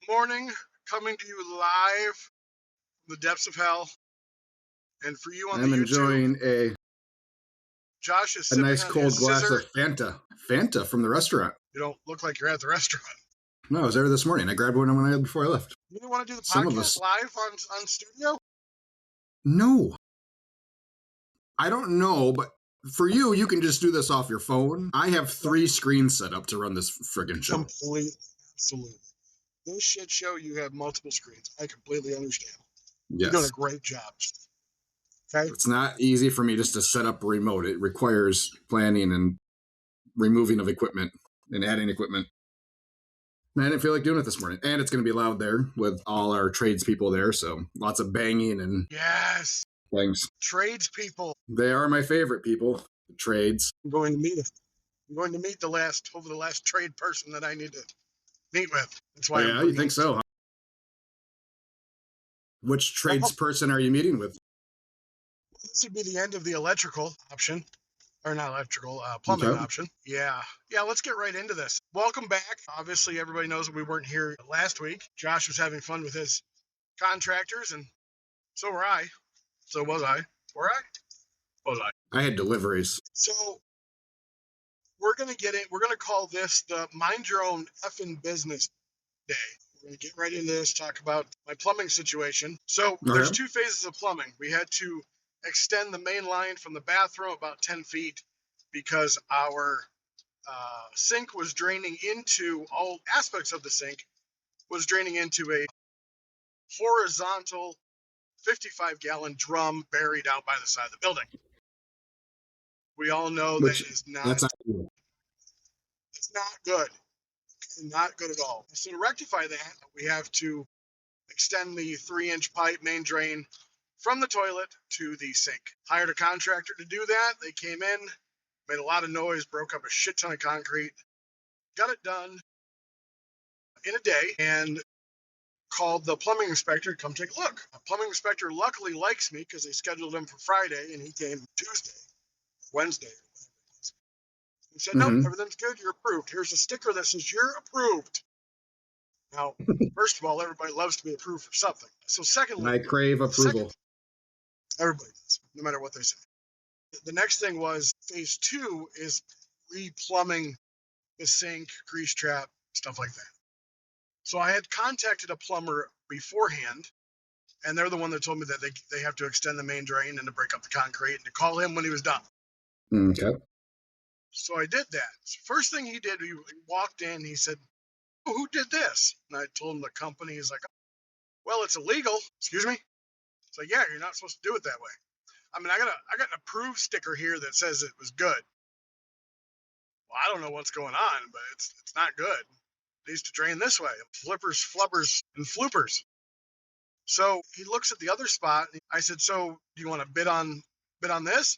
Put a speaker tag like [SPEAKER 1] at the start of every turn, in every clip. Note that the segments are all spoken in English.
[SPEAKER 1] Morning, coming to you live from the depths of hell. And for you on the
[SPEAKER 2] I'm
[SPEAKER 1] YouTube,
[SPEAKER 2] enjoying
[SPEAKER 1] Josh is
[SPEAKER 2] a
[SPEAKER 1] sipping
[SPEAKER 2] nice
[SPEAKER 1] on
[SPEAKER 2] cold
[SPEAKER 1] his
[SPEAKER 2] glass
[SPEAKER 1] scissor.
[SPEAKER 2] of Fanta. Fanta from the restaurant.
[SPEAKER 1] You don't look like you're at the restaurant.
[SPEAKER 2] No, I was there this morning. I grabbed one before I left.
[SPEAKER 1] You didn't want to do the
[SPEAKER 2] Some of
[SPEAKER 1] podcast
[SPEAKER 2] us.
[SPEAKER 1] live on studio?
[SPEAKER 2] No. I don't know, but for you, you can just do this off your phone. I have 3 screens set up to run this friggin' show.
[SPEAKER 1] Completely. Absolutely. This shit show, you have multiple screens. I completely understand. You're doing a
[SPEAKER 2] Yes.
[SPEAKER 1] great job. Okay?
[SPEAKER 2] It's not easy for me just to set up a remote. It requires planning and removing of equipment and adding equipment. And I didn't feel like doing it this morning. And it's going to be loud there with all our tradespeople there. So lots of banging and
[SPEAKER 1] Yes.
[SPEAKER 2] things.
[SPEAKER 1] Tradespeople.
[SPEAKER 2] They are my favorite people, the trades.
[SPEAKER 1] I'm going to meet the last trade person that I need to meet with. That's why
[SPEAKER 2] Yeah, you think so, huh? Which tradesperson are you meeting with?
[SPEAKER 1] This would be the end of the electrical option. Or not electrical, plumbing
[SPEAKER 2] Okay.
[SPEAKER 1] option. Yeah, let's get right into this. Welcome back. Obviously, everybody knows that we weren't here last week. Josh was having fun with his contractors, and so were I. So was I. Were I? Was I?
[SPEAKER 2] I had deliveries.
[SPEAKER 1] So we're going to get it. We're going to call this the Mind Your Own Effing Business Day. We're going to get right into this, talk about my plumbing situation. So there's 2 phases of plumbing. We had to extend the main line from the bathroom about 10 feet because our sink was draining into, all aspects of the sink was draining into a horizontal 55-gallon drum buried out by the side of the building. We all know that is not, it's not good. Not good at all. So to rectify that, we have to extend the 3-inch pipe main drain from the toilet to the sink. Hired a contractor to do that. They came in, made a lot of noise, broke up a shit ton of concrete, got it done in a day, and called the plumbing inspector to come take a look. The plumbing inspector luckily likes me because they scheduled him for Friday, and he came Tuesday, Wednesday. He said, nope, everything's good. You're approved. Here's a sticker that says you're approved. Now, first of all, everybody loves to be approved for something. So secondly,
[SPEAKER 2] I crave approval.
[SPEAKER 1] Everybody does, no matter what they say. The next thing was phase 2 is re-plumbing the sink, grease trap, stuff like that. So I had contacted a plumber beforehand, and they're the one that told me that they have to extend the main drain and to break up the concrete and to call him when he was done.
[SPEAKER 2] Okay.
[SPEAKER 1] So I did that. So first thing he did, he walked in, he said, oh, who did this? And I told him the company. He's like, well, it's illegal. Excuse me? It's like, yeah, you're not supposed to do it that way. I mean, I got an approved sticker here that says it was good. Well, I don't know what's going on, but it's not good. It needs to drain this way. Flippers, flubbers, and floopers. So he looks at the other spot. And I said, so do you want to bid on this?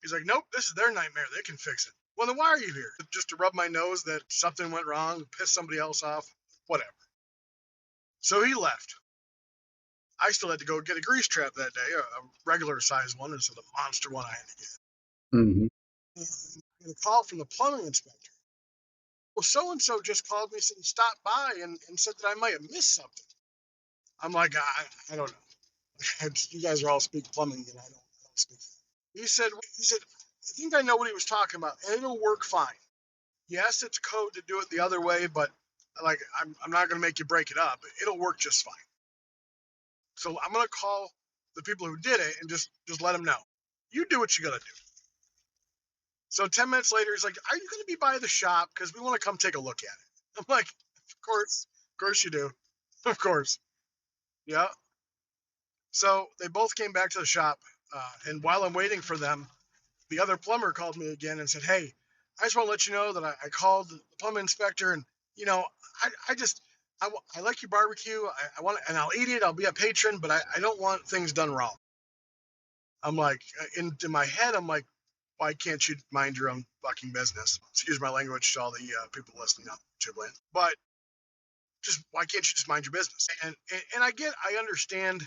[SPEAKER 1] He's like, nope, this is their nightmare. They can fix it. Well, then why are you here? Just to rub my nose that something went wrong, piss somebody else off, whatever. So he left. I still had to go get a grease trap that day, a regular size one instead of the monster one I had to get. And I got a call from the plumbing inspector. Well, so-and-so just called me and stopped by and said that I might have missed something. I'm like, I don't know. You guys are all speak plumbing, and I don't speak. He said, I think I know what he was talking about, and it'll work fine. Yes, it's code to do it the other way, but like I'm not going to make you break it up. It'll work just fine. So I'm going to call the people who did it and just let them know. You do what you got to do. So 10 minutes later, he's like, are you going to be by the shop? Because we want to come take a look at it. I'm like, of course you do. Of course. Yeah. So they both came back to the shop. And while I'm waiting for them, the other plumber called me again and said, hey, I just want to let you know that I called the plumbing inspector and, you know, I like your barbecue. I want, and I'll eat it. I'll be a patron, but I don't want things done wrong. I'm like, in my head, I'm like, why can't you mind your own fucking business? Excuse my language to all the people listening on YouTube land. But just why can't you just mind your business? And I understand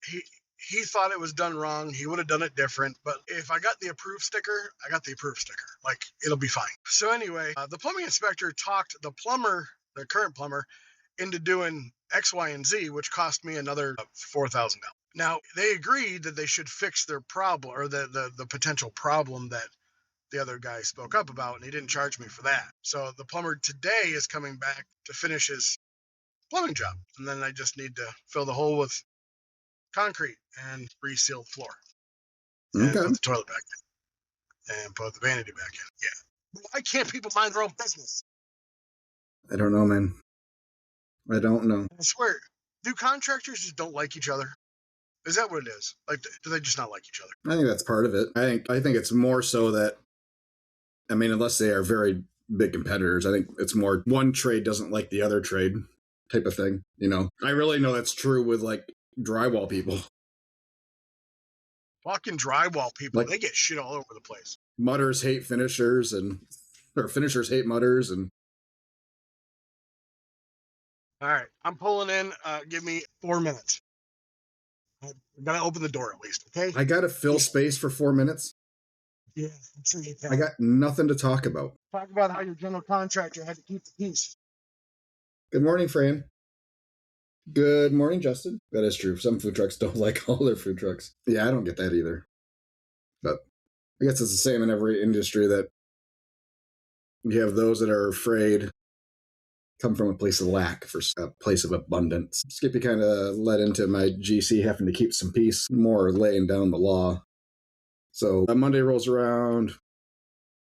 [SPEAKER 1] he thought it was done wrong. He would have done it different. But if I got the approved sticker, I got the approved sticker. Like, it'll be fine. So anyway, the plumbing inspector talked the plumber, the current plumber, into doing X, Y, and Z, which cost me another $4,000. Now they agreed that they should fix their problem, or the potential problem that the other guy spoke up about, and he didn't charge me for that. So the plumber today is coming back to finish his plumbing job, and then I just need to fill the hole with concrete and reseal the floor and
[SPEAKER 2] Okay.
[SPEAKER 1] put the toilet back in and put the vanity back in. Yeah. Why can't people mind their own business?
[SPEAKER 2] I don't know, man. I don't know.
[SPEAKER 1] I swear, do contractors just don't like each other? Is that what it is? Like, do they just not like each other?
[SPEAKER 2] I think that's part of it. I think it's more so that, I mean, unless they are very big competitors, I think it's more one trade doesn't like the other trade type of thing. You know, I really know that's true with like drywall people.
[SPEAKER 1] Fucking drywall people,
[SPEAKER 2] Like-
[SPEAKER 1] they get shit all over the place.
[SPEAKER 2] Mutters hate finishers, or finishers hate mutters, and
[SPEAKER 1] All right, I'm pulling in. Give me 4 minutes. I gotta open the door at least, okay?
[SPEAKER 2] I gotta fill space for 4 minutes.
[SPEAKER 1] Yeah, I'm sure you can.
[SPEAKER 2] I got nothing to talk about.
[SPEAKER 1] Talk about how your general contractor had to keep the peace.
[SPEAKER 2] Good morning, Fran. Good morning, Justin. That is true. Some food trucks don't like all their food trucks. Yeah, I don't get that either. But I guess it's the same in every industry, that you have those that are afraid come from a place of lack for a place of abundance. Skippy kind of led into my GC having to keep some peace, more laying down the law. So Monday rolls around.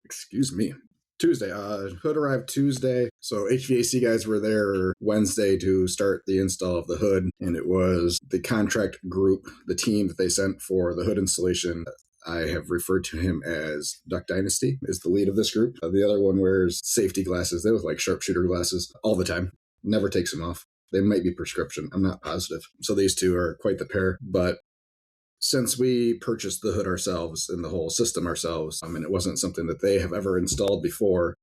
[SPEAKER 2] Excuse me. Tuesday. Hood arrived Tuesday. So HVAC guys were there Wednesday to start the install of the hood. And it was the contract group, the team that they sent for the hood installation. I have referred to him as Duck Dynasty, is the lead of this group. The other one wears safety glasses. They look like sharpshooter glasses all the time. Never takes them off. They might be prescription. I'm not positive. So these two are quite the pair. But since we purchased the hood ourselves and the whole system ourselves, and it wasn't something that they have ever installed before,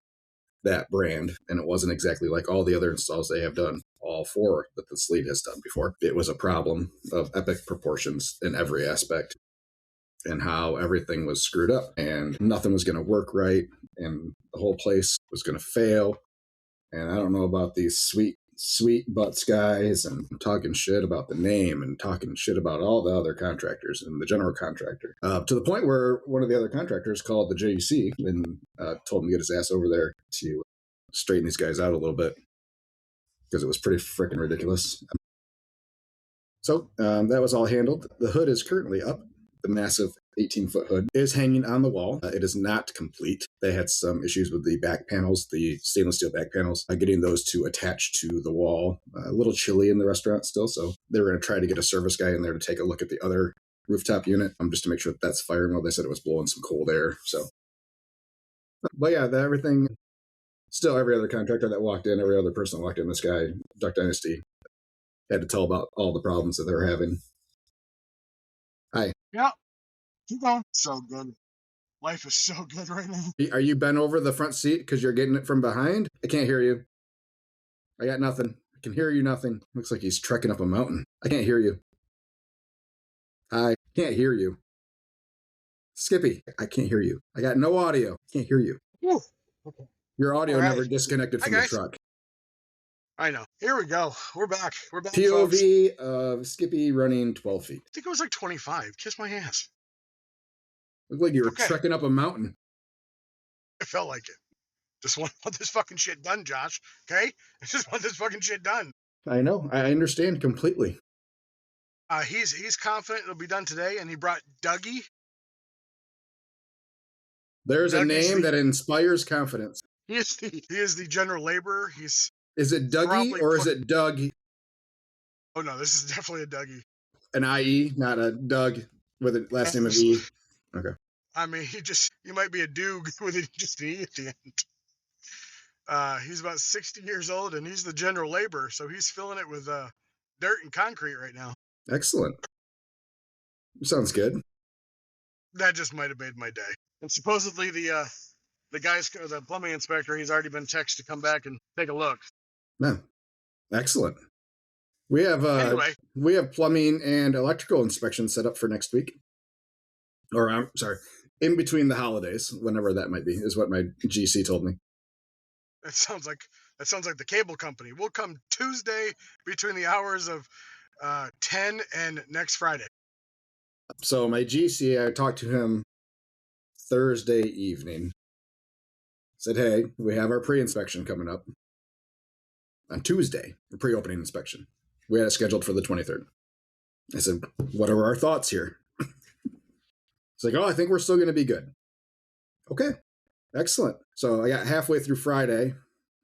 [SPEAKER 2] that brand, and it wasn't exactly like all the other installs they have done, all four that this lead has done before. It was a problem of epic proportions in every aspect, and how everything was screwed up and nothing was going to work right, and the whole place was going to fail. And I don't know about these sweet butts guys and talking shit about the name and talking shit about all the other contractors and the general contractor, to the point where one of the other contractors called the JEC and told him to get his ass over there to straighten these guys out a little bit, because it was pretty freaking ridiculous. So that was all handled. The hood is currently up. The massive 18-foot hood is hanging on the wall. It is not complete. They had some issues with the back panels, the stainless steel back panels, getting those to attach to the wall. A little chilly in the restaurant still, so they were going to try to get a service guy in there to take a look at the other rooftop unit, just to make sure that that's firing well. They said it was blowing some cold air. So, but yeah, everything. Still, every other contractor that walked in, every other person that walked in, this guy, Duck Dynasty, had to tell about all the problems that they were having. Hi.
[SPEAKER 1] Yeah, keep going. So good. Life is so good right now.
[SPEAKER 2] Are you bent over the front seat because you're getting it from behind? I can't hear you. I got nothing. I can hear you nothing. Looks like he's trekking up a mountain. I can't hear you. I can't hear you. Skippy, I can't hear you. I got no audio. I can't hear you.
[SPEAKER 1] Whew. Okay.
[SPEAKER 2] Your audio
[SPEAKER 1] All right.
[SPEAKER 2] never disconnected from
[SPEAKER 1] Hi,
[SPEAKER 2] the
[SPEAKER 1] guys.
[SPEAKER 2] truck.
[SPEAKER 1] I know. Here we go. We're back. We're back. Folks.
[SPEAKER 2] POV of Skippy running 12 feet.
[SPEAKER 1] I think it was like 25. Kiss my ass.
[SPEAKER 2] Looked like you were
[SPEAKER 1] Okay.
[SPEAKER 2] trekking up a mountain.
[SPEAKER 1] It felt like it. Just want this fucking shit done, Josh. Okay? I just want this fucking shit done.
[SPEAKER 2] I know. I understand completely.
[SPEAKER 1] He's confident it'll be done today, and he brought Dougie.
[SPEAKER 2] There's a
[SPEAKER 1] Doug is
[SPEAKER 2] name
[SPEAKER 1] the-
[SPEAKER 2] that inspires confidence.
[SPEAKER 1] He is the general laborer.
[SPEAKER 2] Is it Dougie
[SPEAKER 1] Probably
[SPEAKER 2] or is it Doug?
[SPEAKER 1] Oh no, this is definitely a Dougie.
[SPEAKER 2] An IE, not a Doug with a last name of E. Okay.
[SPEAKER 1] I mean, you might be a Doog with just an E at the end. He's about 60 years old, and he's the general laborer, so he's filling it with dirt and concrete right now.
[SPEAKER 2] Excellent. Sounds good.
[SPEAKER 1] That just might have made my day. And supposedly the plumbing inspector, he's already been texted to come back and take a look.
[SPEAKER 2] Yeah. Excellent. We have
[SPEAKER 1] Anyway,
[SPEAKER 2] we have plumbing and electrical inspection set up for next week. Or I'm sorry, in between the holidays, whenever that might be, is what my GC told me.
[SPEAKER 1] it sounds like That sounds like the cable company. We'll come Tuesday between the hours of 10 and next Friday.
[SPEAKER 2] So my GC, I talked to him Thursday evening. Said, hey, we have our pre-inspection coming up on Tuesday, the pre-opening inspection. We had it scheduled for the 23rd. I said, what are our thoughts here? It's like, oh, I think we're still going to be good. Okay, excellent. So I got halfway through Friday.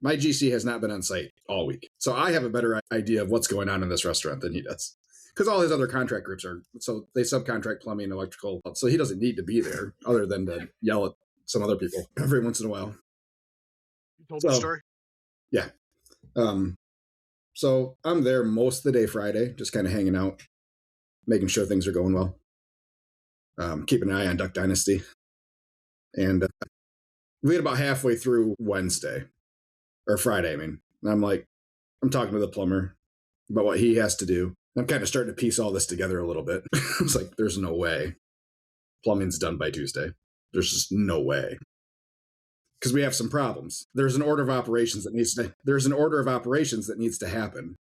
[SPEAKER 2] My GC has not been on site all week. So I have a better idea of what's going on in this restaurant than he does. Because all his other contract groups are, so they subcontract plumbing, electrical. So he doesn't need to be there other than to yell at some other people every once in a while.
[SPEAKER 1] You told the story?
[SPEAKER 2] Yeah. So I'm there most of the day Friday, just kind of hanging out, making sure things are going well. Keeping an eye on Duck Dynasty. And we get about halfway through Wednesday, or Friday, I mean. And I'm talking to the plumber about what he has to do. I'm kind of starting to piece all this together a little bit. It's like, there's no way plumbing's done by Tuesday. There's just no way. Because we have some problems. There's an order of operations that needs to happen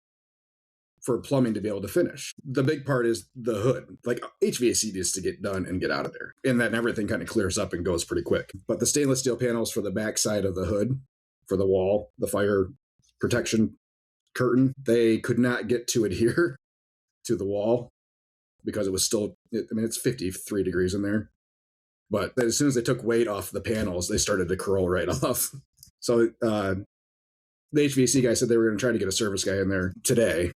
[SPEAKER 2] for plumbing to be able to finish. The big part is the hood. Like HVAC needs to get done and get out of there. And then everything kind of clears up and goes pretty quick. But the stainless steel panels for the back side of the hood, for the wall, the fire protection curtain, they could not get to adhere to the wall because it was still, it's 53 degrees in there. But as soon as they took weight off the panels, they started to curl right off. So the HVAC guy said they were going to try to get a service guy in there today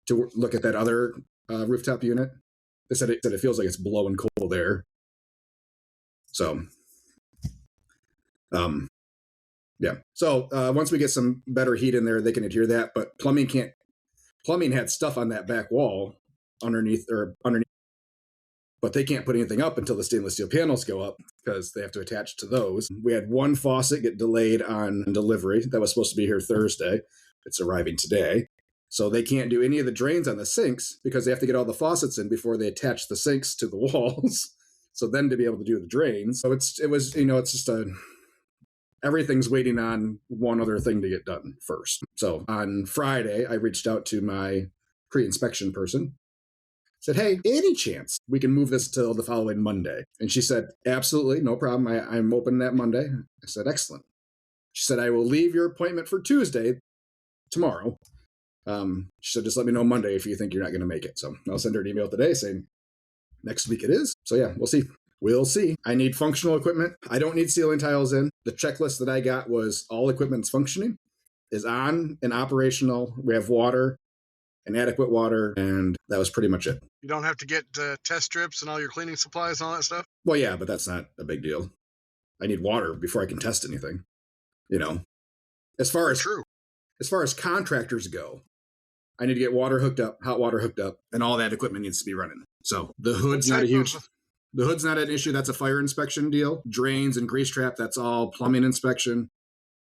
[SPEAKER 2] to look at that other rooftop unit. They said it feels like it's blowing cold air. So, yeah. So once we get some better heat in there, they can adhere that. But plumbing had stuff on that back wall underneath, but they can't put anything up until the stainless steel panels go up because they have to attach to those. We had one faucet get delayed on delivery. That was supposed to be here Thursday. It's arriving today. So they can't do any of the drains on the sinks because they have to get all the faucets in before they attach the sinks to the walls. So then to be able to do the drains. So it's just everything's waiting on one other thing to get done first. So on Friday, I reached out to my pre-inspection person. Said, hey, any chance we can move this till the following Monday? And she said, absolutely, no problem. I'm open that Monday. I said, excellent. She said, I will leave your appointment for Tuesday, tomorrow. She said, just let me know Monday if you think you're not going to make it. So I'll send her an email today saying next week it is. So yeah, we'll see. We'll see. I need functional equipment. I don't need ceiling tiles in. The checklist that I got was all equipment's functioning, is on and operational. We have water and adequate water, and that was pretty much it.
[SPEAKER 1] You don't have to get test strips and all your cleaning supplies and all that stuff?
[SPEAKER 2] Well, yeah, but that's not a big deal. I need water before I can test anything. As far as contractors go, I need to get water hooked up, hot water hooked up, and all that equipment needs to be running. So the hood's not an issue. That's a fire inspection deal. Drains and grease trap, that's all plumbing inspection.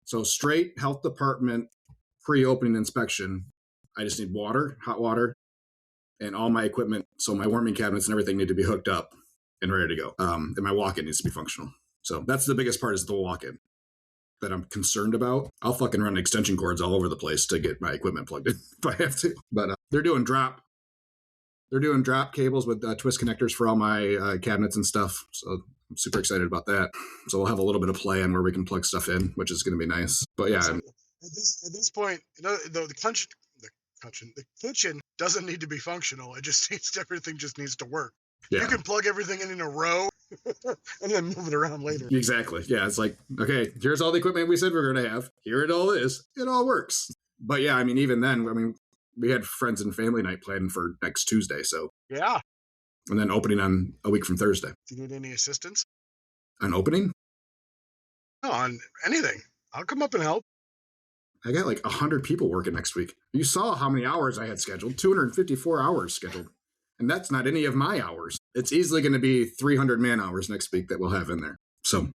[SPEAKER 2] So straight health department pre-opening inspection. I just need water, hot water, and all my equipment. So my warming cabinets and everything need to be hooked up and ready to go. And my walk-in needs to be functional. So that's the biggest part, is the walk-in that I'm concerned about. I'll fucking run extension cords all over the place to get my equipment plugged in if I have to. But they're doing drop cables with twist connectors for all my cabinets and stuff. So I'm super excited about that. So we'll have a little bit of play on where we can plug stuff in, which is going to be nice. But yeah.
[SPEAKER 1] So at this point, the kitchen doesn't need to be functional. Everything just needs to work. Yeah. You can plug everything in a row and then move it around later.
[SPEAKER 2] Exactly. Yeah, it's like, okay, here's all the equipment we said we're going to have. Here it all is. It all works. But yeah, even then, we had friends and family night planned for next Tuesday. So
[SPEAKER 1] yeah.
[SPEAKER 2] And then opening on a week from Thursday.
[SPEAKER 1] Do you need any assistance?
[SPEAKER 2] On opening?
[SPEAKER 1] No, on anything. I'll come up and help.
[SPEAKER 2] I got like 100 people working next week. You saw how many hours I had scheduled, 254 hours scheduled. And that's not any of my hours. It's easily going to be 300 man hours next week that we'll have in there. So,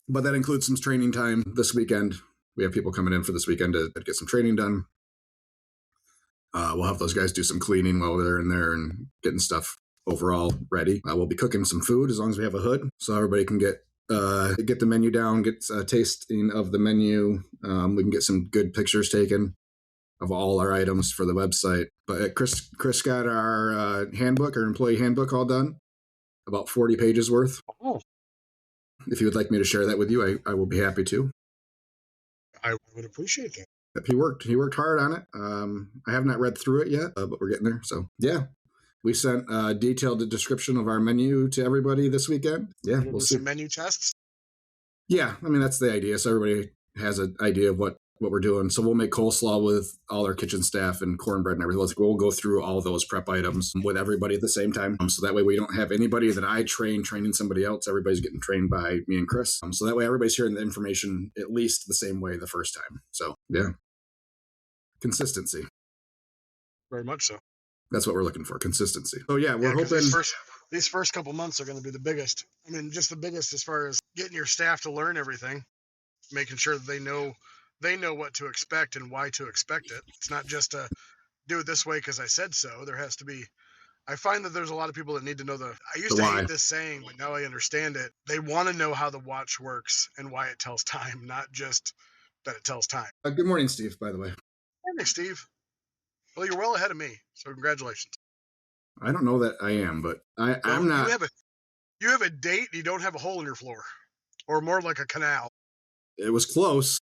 [SPEAKER 2] but that includes some training time this weekend. We have people coming in for this weekend to get some training done. We'll have those guys do some cleaning while they're in there and getting stuff overall ready. We'll be cooking some food as long as we have a hood, so everybody can get get the menu down, get a tasting of the menu. We can get some good pictures taken of all our items for the website. But Chris got our handbook, our employee handbook, all done, about 40 pages worth.
[SPEAKER 1] Oh,
[SPEAKER 2] If you would like me to share that with you, I will be happy to.
[SPEAKER 1] I would appreciate that.
[SPEAKER 2] He worked hard on it. I have not read through it yet, but we're getting there. So yeah, we sent a detailed description of our menu to everybody this weekend. Yeah, we'll see.
[SPEAKER 1] Some menu tests.
[SPEAKER 2] Yeah, I mean, that's the idea. So everybody has an idea of what we're doing. So we'll make coleslaw with all our kitchen staff and cornbread and everything. We'll go through all those prep items with everybody at the same time. So that way we don't have anybody that I training somebody else. Everybody's getting trained by me and Chris. So that way everybody's hearing the information at least the same way the first time. So yeah, consistency.
[SPEAKER 1] Very much so.
[SPEAKER 2] That's what we're looking for, consistency. So yeah, we're hoping
[SPEAKER 1] these first couple months are going to be the biggest. I mean, just the biggest as far as getting your staff to learn everything, making sure that they know what to expect and why to expect it. It's not just a do it this way because I said so. There has to be. I find that there's a lot of people that need to know I used to hate this saying, but now I understand it. They want to know how the watch works and why it tells time, not just that it tells time.
[SPEAKER 2] Good morning, Steve, by the way.
[SPEAKER 1] Hey, Steve. Well, you're well ahead of me, so congratulations.
[SPEAKER 2] I don't know that I am, but I'm not.
[SPEAKER 1] You have a date, you don't have a hole in your floor. Or more like a canal.
[SPEAKER 2] It was close.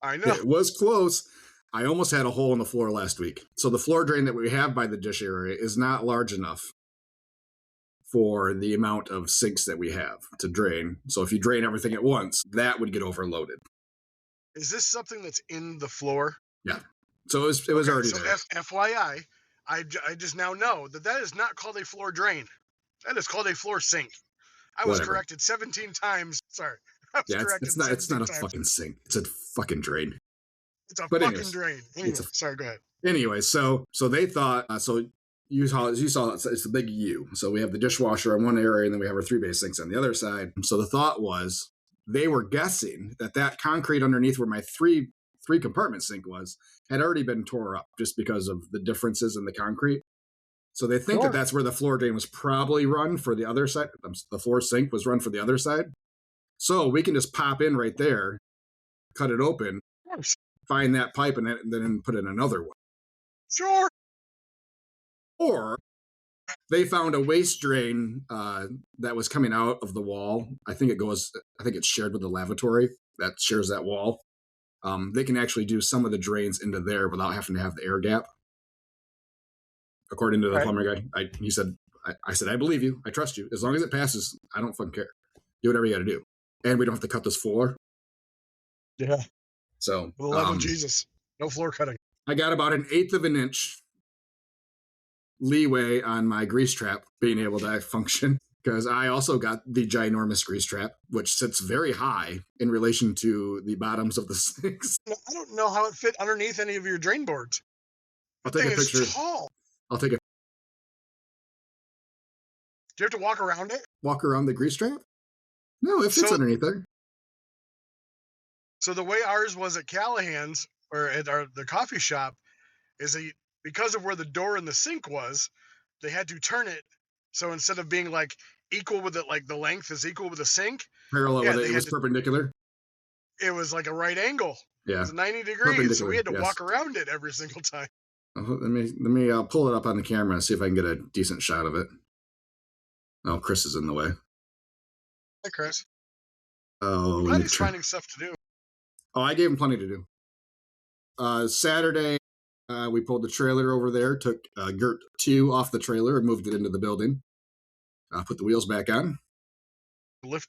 [SPEAKER 1] I know.
[SPEAKER 2] It was close. I almost had a hole in the floor last week. So the floor drain that we have by the dish area is not large enough for the amount of sinks that we have to drain. So if you drain everything at once, that would get overloaded.
[SPEAKER 1] Is this something that's in the floor?
[SPEAKER 2] Yeah. So it was already there.
[SPEAKER 1] FYI, I just now know that is not called a floor drain. That is called a floor sink. I was corrected 17 times. Sorry.
[SPEAKER 2] It's not a fucking sink. It's a fucking drain.
[SPEAKER 1] It's a fucking drain. Anyway, sorry, go ahead.
[SPEAKER 2] Anyway, so they thought, you saw it's a big U. So we have the dishwasher on one area and then we have our 3-bay sinks on the other side. So the thought was they were guessing that concrete underneath where my three compartment sink had already been tore up just because of the differences in the concrete. So they think that that's where the floor drain was probably run for the other side. The floor sink was run for the other side. So we can just pop in right there, cut it open, find that pipe, and then put in another one.
[SPEAKER 1] Sure.
[SPEAKER 2] Or they found a waste drain that was coming out of the wall. I think it's shared with the lavatory that shares that wall. They can actually do some of the drains into there without having to have the air gap. According to the plumber guy, he said, I said, I believe you. I trust you. As long as it passes, I don't fucking care. Do whatever you got to do. And we don't have to cut this floor.
[SPEAKER 1] Yeah.
[SPEAKER 2] So,
[SPEAKER 1] for the love of Jesus, no floor cutting.
[SPEAKER 2] I got about 1/8 of an inch leeway on my grease trap being able to function because I also got the ginormous grease trap, which sits very high in relation to the bottoms of the sinks.
[SPEAKER 1] I don't know how it fit underneath any of your drain boards.
[SPEAKER 2] I'll take a picture.
[SPEAKER 1] Tall.
[SPEAKER 2] I'll take a.
[SPEAKER 1] Do you have to walk around it?
[SPEAKER 2] Walk around the grease trap? No, it fits underneath there.
[SPEAKER 1] So the way ours was at Callahan's or at the coffee shop is because of where the door and the sink was, they had to turn it. So instead of being like equal with it, like the length is equal with the sink.
[SPEAKER 2] Parallel with it was perpendicular.
[SPEAKER 1] It was like a right angle.
[SPEAKER 2] Yeah.
[SPEAKER 1] It was 90 degrees. So we had to walk around it every single time.
[SPEAKER 2] Let me pull it up on the camera and see if I can get a decent shot of it. Oh, Chris is in the way.
[SPEAKER 1] Hi, Chris.
[SPEAKER 2] Oh,
[SPEAKER 1] glad he's finding stuff to do.
[SPEAKER 2] Oh, I gave him plenty to do. Saturday, we pulled the trailer over there, took Gert 2 off the trailer and moved it into the building. Put the wheels back on.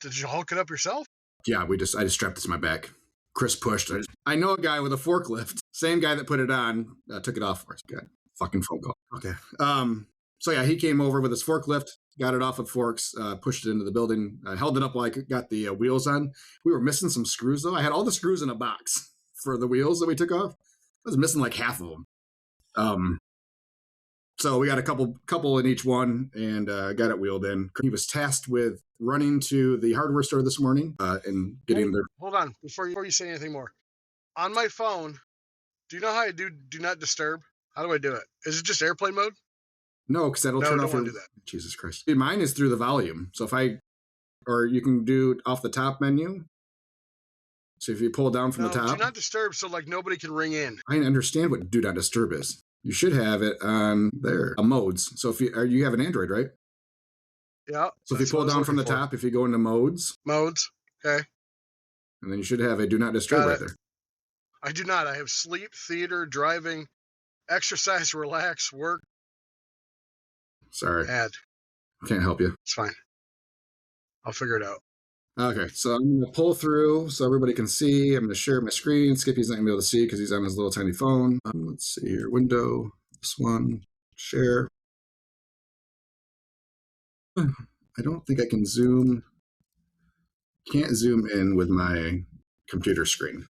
[SPEAKER 1] Did you hulk it up yourself?
[SPEAKER 2] Yeah, I just strapped it to my back. Chris pushed. I know a guy with a forklift. Same guy that put it on, took it off for us. God, fucking phone call. Okay. So yeah, he came over with his forklift, got it off with forks, pushed it into the building, held it up while I got the wheels on. We were missing some screws though. I had all the screws in a box for the wheels that we took off. I was missing like half of them. So we got a couple in each one and got it wheeled in. He was tasked with running to the hardware store this morning and getting there.
[SPEAKER 1] Hold on, before you say anything more. On my phone, do you know how I do not disturb? How do I do it? Is it just airplane mode?
[SPEAKER 2] No, because that'll turn off.
[SPEAKER 1] Do that.
[SPEAKER 2] Jesus Christ. Dude, mine is through the volume. So if I or you can do off the top menu. So if you pull down from the top,
[SPEAKER 1] do not disturb, so like nobody can ring in.
[SPEAKER 2] I understand what do not disturb is. You should have it on there, modes. So if you have an Android, right?
[SPEAKER 1] Yeah.
[SPEAKER 2] So if you pull down from the top, if you go into modes,
[SPEAKER 1] okay,
[SPEAKER 2] and then you should have a do not disturb right there.
[SPEAKER 1] I do not. I have sleep, theater, driving, exercise, relax, work.
[SPEAKER 2] Sorry.
[SPEAKER 1] Add.
[SPEAKER 2] Can't help you.
[SPEAKER 1] It's fine. I'll figure it out.
[SPEAKER 2] Okay, so I'm going to pull through so everybody can see. I'm going to share my screen. Skippy's not going to be able to see because he's on his little tiny phone. Let's see here. Window, this one, share. I don't think I can zoom. Can't zoom in with my computer screen.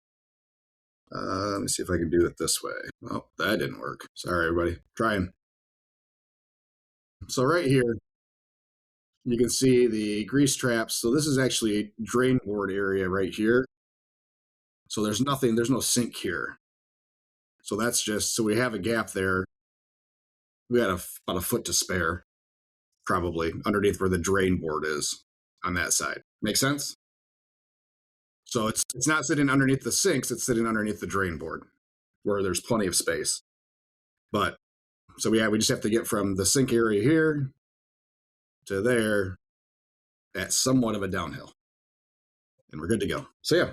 [SPEAKER 2] Let me see if I can do it this way. Oh, that didn't work. Sorry, everybody. Trying. So right here, you can see the grease traps. So this is actually a drain board area right here. So there's no sink here. So that's just, so we have a gap there. We got about a foot to spare, probably, underneath where the drain board is on that side. Make sense? So it's not sitting underneath the sinks, it's sitting underneath the drain board where there's plenty of space. But, so we just have to get from the sink area here to there at somewhat of a downhill. And we're good to go. So yeah,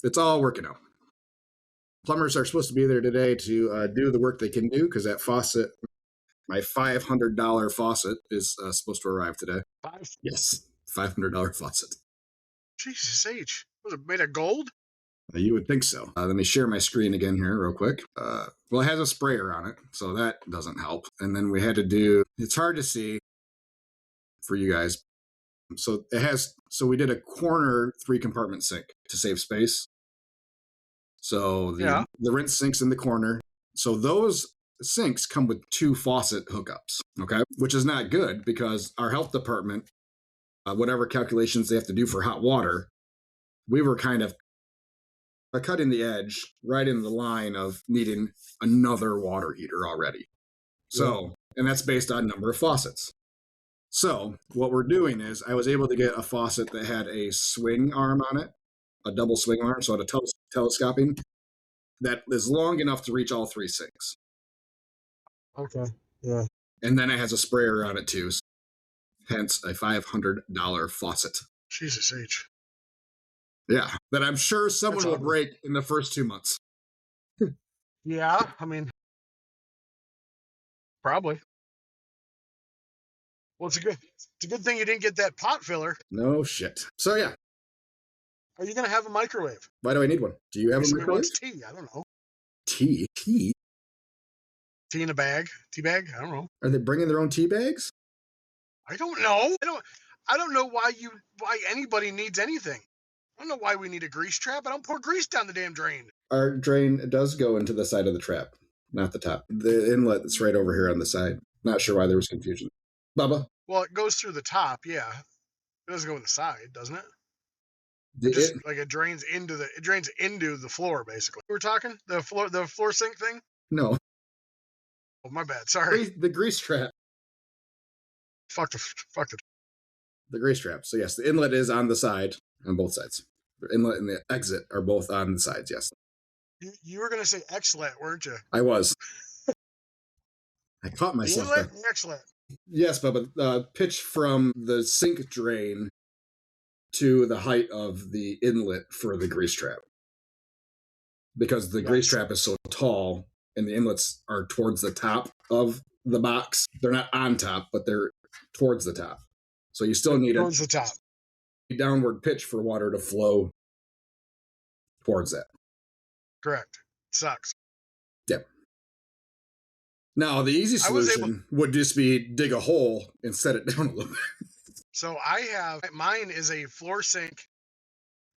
[SPEAKER 2] it's all working out. Plumbers are supposed to be there today to do the work they can do because that faucet, my $500 faucet, is supposed to arrive today. Yes, $500 faucet.
[SPEAKER 1] Jesus H. Was it made of gold?
[SPEAKER 2] You would think so. Let me share my screen again here real quick. Well, it has a sprayer on it, so that doesn't help. And then we had to do, it's hard to see for you guys. So we did a corner 3-compartment sink to save space. So the rinse sink's in the corner. So those sinks come with 2 faucet hookups, okay? Which is not good because our health department, whatever calculations they have to do for hot water, we were kind of cutting the edge right in the line of needing another water heater already. So, and that's based on number of faucets. So what we're doing is I was able to get a faucet that had a swing arm on it, a double swing arm, so it had a telescoping that is long enough to reach all 3 sinks.
[SPEAKER 1] Okay, yeah.
[SPEAKER 2] And then it has a sprayer on it too, hence a $500 faucet.
[SPEAKER 1] Jesus H.
[SPEAKER 2] Yeah, that I'm sure someone will break in the first 2 months.
[SPEAKER 1] Yeah, I mean, probably. Well, it's a good thing you didn't get that pot filler.
[SPEAKER 2] No shit. So yeah.
[SPEAKER 1] Are you gonna have a microwave?
[SPEAKER 2] Why do I need one? Do you have a microwave?
[SPEAKER 1] What's tea? I don't know.
[SPEAKER 2] Tea? Tea
[SPEAKER 1] in a bag? Tea bag? I don't know.
[SPEAKER 2] Are they bringing their own tea bags?
[SPEAKER 1] I don't know. I don't know why anybody needs anything. I don't know why we need a grease trap. I don't pour grease down the damn drain.
[SPEAKER 2] Our drain does go into the side of the trap, not the top. The inlet that's right over here on the side. Not sure why there was confusion. Bubba?
[SPEAKER 1] Well, it goes through the top, yeah. It doesn't go in the side, doesn't it? It drains into the floor, basically. We're talking the floor sink thing.
[SPEAKER 2] No.
[SPEAKER 1] Oh, my bad. Sorry.
[SPEAKER 2] The grease trap.
[SPEAKER 1] Fuck the.
[SPEAKER 2] The grease trap. So yes, the inlet is on the side, on both sides. The inlet and the exit are both on the sides. Yes.
[SPEAKER 1] You were gonna say exlet, weren't you?
[SPEAKER 2] I was. I caught myself.
[SPEAKER 1] The inlet and exlet.
[SPEAKER 2] Yes, but pitch from the sink drain to the height of the inlet for the grease trap. Because the grease trap is so tall and the inlets are towards the top of the box. They're not on top, but they're towards the top. So you still need
[SPEAKER 1] towards the top.
[SPEAKER 2] A downward pitch for water to flow towards that.
[SPEAKER 1] Correct. Sucks.
[SPEAKER 2] Yep. Now, the easy solution would just be dig a hole and set it down a little bit.
[SPEAKER 1] So mine is a floor sink,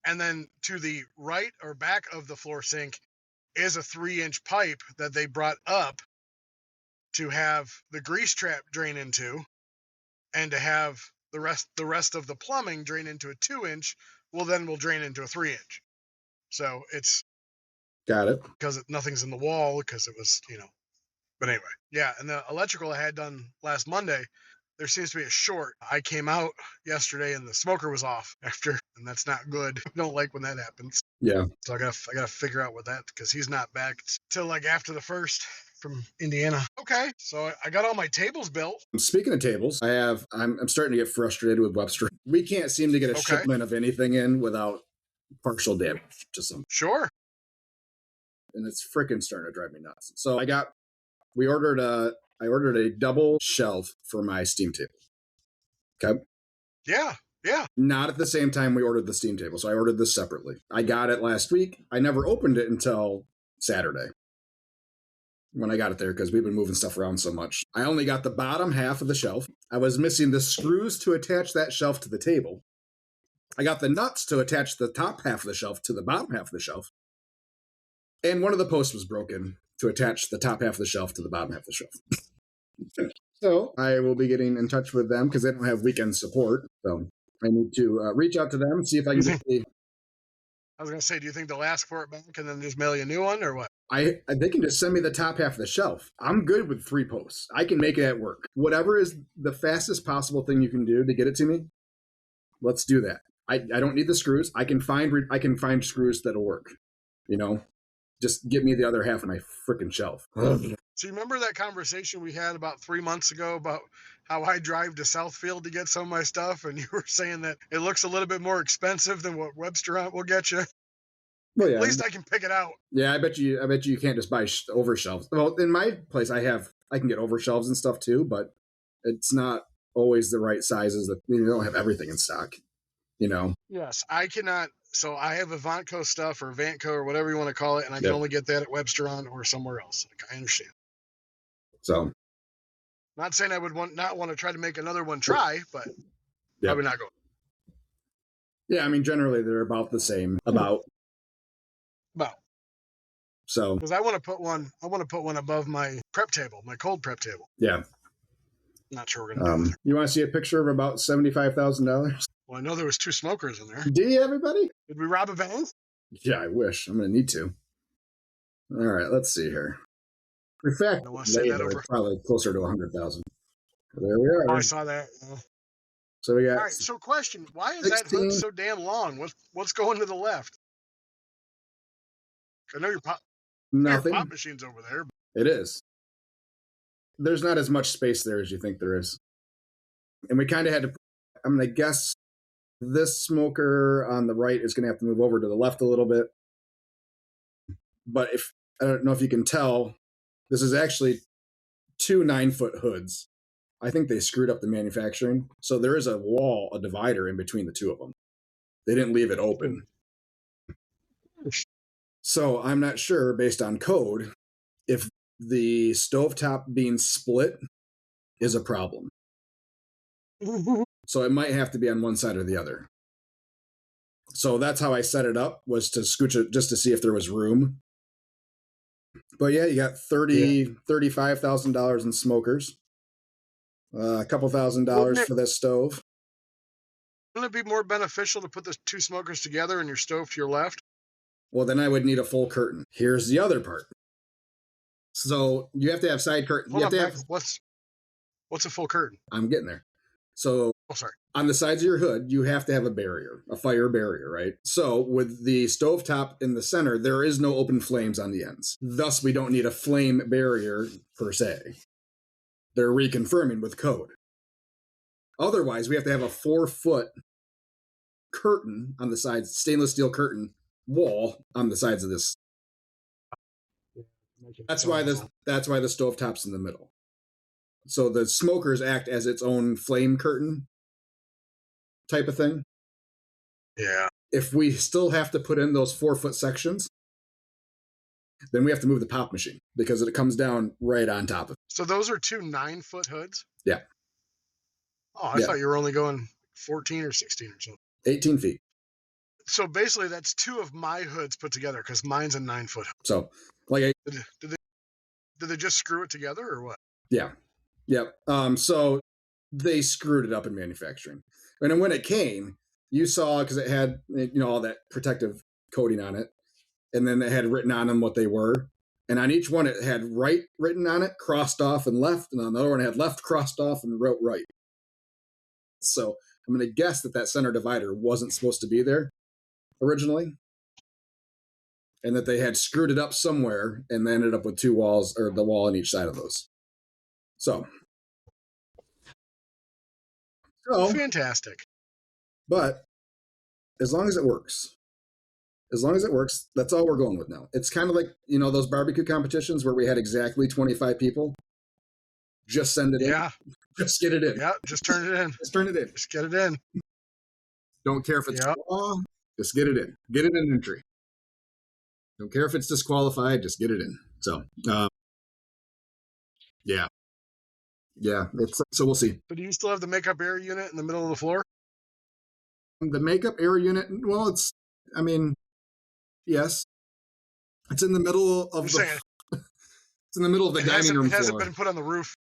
[SPEAKER 1] and then to the right or back of the floor sink is a 3-inch pipe that they brought up to have the grease trap drain into, and to have the rest of the plumbing drain into a 2-inch. Well, then we'll drain into a 3-inch. So it's
[SPEAKER 2] got it
[SPEAKER 1] because nothing's in the wall because it was, But anyway, yeah. And the electrical I had done last Monday, there seems to be a short. I came out yesterday and the smoker was off after, and that's not good. I don't like when that happens.
[SPEAKER 2] Yeah.
[SPEAKER 1] So I gotta figure out what that, because he's not back till like after the first from Indiana. Okay, so I got all my tables built.
[SPEAKER 2] Speaking of tables, I'm starting to get frustrated with Webster. We can't seem to get a shipment of anything in without partial damage to some.
[SPEAKER 1] Sure.
[SPEAKER 2] And it's freaking starting to drive me nuts. So I ordered a double shelf for my steam table. Okay.
[SPEAKER 1] Yeah. Yeah.
[SPEAKER 2] Not at the same time we ordered the steam table. So I ordered this separately. I got it last week. I never opened it until Saturday when I got it there, because we've been moving stuff around so much. I only got the bottom half of the shelf. I was missing the screws to attach that shelf to the table. I got the nuts to attach the top half of the shelf to the bottom half of the shelf. And one of the posts was broken to attach the top half of the shelf to the bottom half of the shelf. So I will be getting in touch with them because they don't have weekend support. So I need to reach out to them and see if I can get the...
[SPEAKER 1] I was going to say, do you think they'll ask for it back and then just mail you a new one, or what?
[SPEAKER 2] They can just send me the top half of the shelf. I'm good with 3 posts. I can make it at work. Whatever is the fastest possible thing you can do to get it to me, let's do that. I don't need the screws. I can find screws that'll work. You know, just get me the other half of my freaking shelf.
[SPEAKER 1] So you remember that conversation we had about 3 months ago about how I drive to Southfield to get some of my stuff, and you were saying that it looks a little bit more expensive than what Webster will get you?
[SPEAKER 2] Well, yeah.
[SPEAKER 1] At least I can pick it out.
[SPEAKER 2] Yeah, I bet you can't just buy over shelves. Well, in my place, I can get over shelves and stuff too, but it's not always the right sizes. That you don't have everything in stock. You know.
[SPEAKER 1] Yes, I cannot. So I have Avantco stuff or Vantco or whatever you want to call it, and I can only get that at Webster or somewhere else. Like, I understand.
[SPEAKER 2] So,
[SPEAKER 1] not saying I would not want to try to make another one try, but probably not going.
[SPEAKER 2] Yeah, I mean, generally they're about the same. About. So.
[SPEAKER 1] Because I want to put one above my prep table, my cold prep table.
[SPEAKER 2] Yeah.
[SPEAKER 1] Not sure we're gonna do it.
[SPEAKER 2] You want to see a picture of about $75,000?
[SPEAKER 1] Well, I know there was 2 smokers in there.
[SPEAKER 2] Do you, everybody?
[SPEAKER 1] Did we rob a bank?
[SPEAKER 2] Yeah, I wish. I'm going to need to. All right, let's see here. In fact, it's probably closer to 100,000. There we are.
[SPEAKER 1] Oh, I saw that.
[SPEAKER 2] So we got.
[SPEAKER 1] All right. So, question: why is that hood so damn long? What's going to the left? I know your pop machine's over there.
[SPEAKER 2] It is. There's not as much space there as you think there is, and we kind of had to. I'm going to guess this smoker on the right is going to have to move over to the left a little bit. But I don't know if you can tell, this is actually 2 9-foot hoods. I think they screwed up the manufacturing. So there is a divider in between the 2 of them. They didn't leave it open. So I'm not sure, based on code, if the stovetop being split is a problem. So it might have to be on one side or the other. So that's how I set it up, was to scooch it just to see if there was room. But yeah, you got $35,000 in smokers, a couple $1,000 for this stove.
[SPEAKER 1] Wouldn't it be more beneficial to put the 2 smokers together and your stove to your left?
[SPEAKER 2] Well, then I would need a full curtain. Here's the other part. So you have to have side curtain.
[SPEAKER 1] What's a full curtain?
[SPEAKER 2] I'm getting there. So on the sides of your hood, you have to have a barrier, a fire barrier, right? So with the stovetop in the center, there is no open flames on the ends. Thus, we don't need a flame barrier per se. They're reconfirming with code. Otherwise, we have to have a 4-foot curtain on the sides, stainless steel curtain wall on the sides of this. That's why the stovetop's in the middle. So the smokers act as its own flame curtain type of thing.
[SPEAKER 1] Yeah.
[SPEAKER 2] If we still have to put in those 4-foot sections, then we have to move the pop machine because it comes down right on top of it.
[SPEAKER 1] So those are 2 9-foot hoods?
[SPEAKER 2] Yeah.
[SPEAKER 1] Oh, I thought you were only going 14 or 16 or something.
[SPEAKER 2] 18 feet.
[SPEAKER 1] So basically that's 2 of my hoods put together because mine's a 9-foot hood.
[SPEAKER 2] So,
[SPEAKER 1] did they just screw it together or what?
[SPEAKER 2] Yeah. Yep. So they screwed it up in manufacturing. And then when it came, you saw, because it had, all that protective coating on it. And then it had written on them what they were. And on each one, it had right written on it, crossed off and left. And on the other one, it had left crossed off and wrote right. So I'm going to guess that center divider wasn't supposed to be there originally, and that they had screwed it up somewhere and they ended up with two walls, or the wall on each side of those. So
[SPEAKER 1] fantastic.
[SPEAKER 2] But as long as it works, that's all we're going with now. It's kind of like, those barbecue competitions where we had exactly 25 people. Just send it in. Just get it in.
[SPEAKER 1] Yeah, just turn it in.
[SPEAKER 2] Just turn it in.
[SPEAKER 1] Just get it in.
[SPEAKER 2] Don't care if it's raw, just get it in. Get it in entry. Don't care if it's disqualified, just get it in. So, yeah. So we'll see.
[SPEAKER 1] But do you still have the makeup air unit in the middle of the floor?
[SPEAKER 2] The makeup air unit, well, yes. It's in the middle of it's in the middle of the dining room floor. It
[SPEAKER 1] hasn't been put on the roof.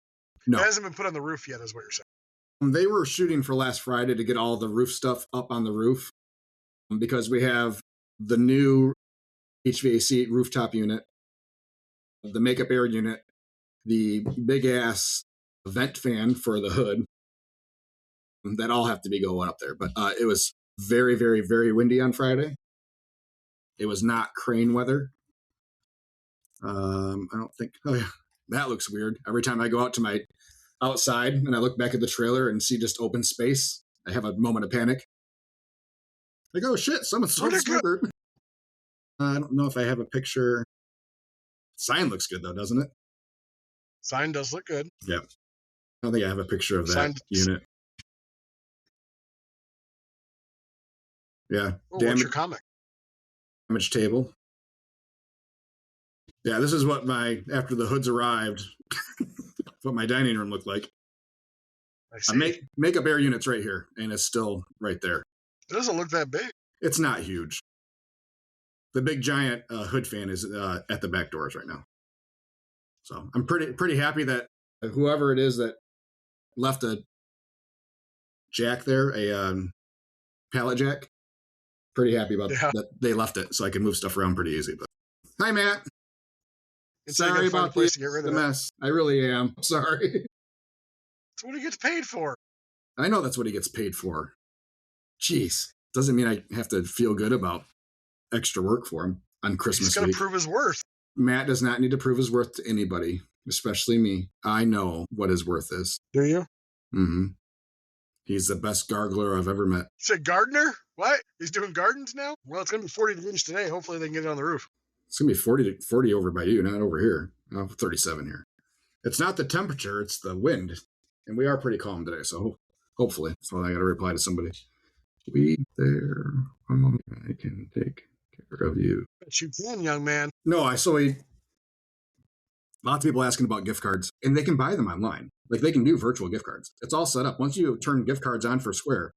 [SPEAKER 2] No.
[SPEAKER 1] It hasn't been put on the roof yet, is what you're saying.
[SPEAKER 2] They were shooting for last Friday to get all the roof stuff up on the roof because we have the new HVAC rooftop unit, the makeup air unit, the big ass vent fan for the hood. That all have to be going up there. But it was very, very, very windy on Friday. It was not crane weather. I don't think. Oh yeah, that looks weird. Every time I go out to my outside and I look back at the trailer and see just open space, I have a moment of panic. Like, oh shit, someone's so smothered. I don't know if I have a picture. Sign looks good though, doesn't it?
[SPEAKER 1] Sign does look good.
[SPEAKER 2] Yeah. I don't think I have a picture of that unit. Yeah.
[SPEAKER 1] What's your comic?
[SPEAKER 2] Damage table. Yeah, this is what after the hoods arrived, what my dining room looked like.
[SPEAKER 1] I see.
[SPEAKER 2] Makeup air unit's right here, and it's still right there.
[SPEAKER 1] It doesn't look that big.
[SPEAKER 2] It's not huge. The big giant hood fan is at the back doors right now. So I'm pretty happy that whoever it is that left a jack there, a pallet jack, pretty happy about that they left it so I can move stuff around pretty easy. But hi, Matt. Sorry about the mess. I really am. Sorry.
[SPEAKER 1] That's what he gets paid for.
[SPEAKER 2] I know that's what he gets paid for. Jeez. Doesn't mean I have to feel good about extra work for him on Christmas week.
[SPEAKER 1] He's got to prove his worth.
[SPEAKER 2] Matt does not need to prove his worth to anybody, especially me. I know what his worth is.
[SPEAKER 1] Do you?
[SPEAKER 2] Mm-hmm. He's the best gargler I've ever met.
[SPEAKER 1] You said gardener? What? He's doing gardens now? Well, it's going to be 40 degrees today. Hopefully they can get it on the roof.
[SPEAKER 2] It's going to be 40 over by you, not over here. 37 here. It's not the temperature, it's the wind. And we are pretty calm today, so hopefully. So I got to reply to somebody. We there. I can take care of you.
[SPEAKER 1] Bet you can, young man.
[SPEAKER 2] No, lots of people asking about gift cards, and they can buy them online. Like, they can do virtual gift cards. It's all set up. Once you turn gift cards on for Square,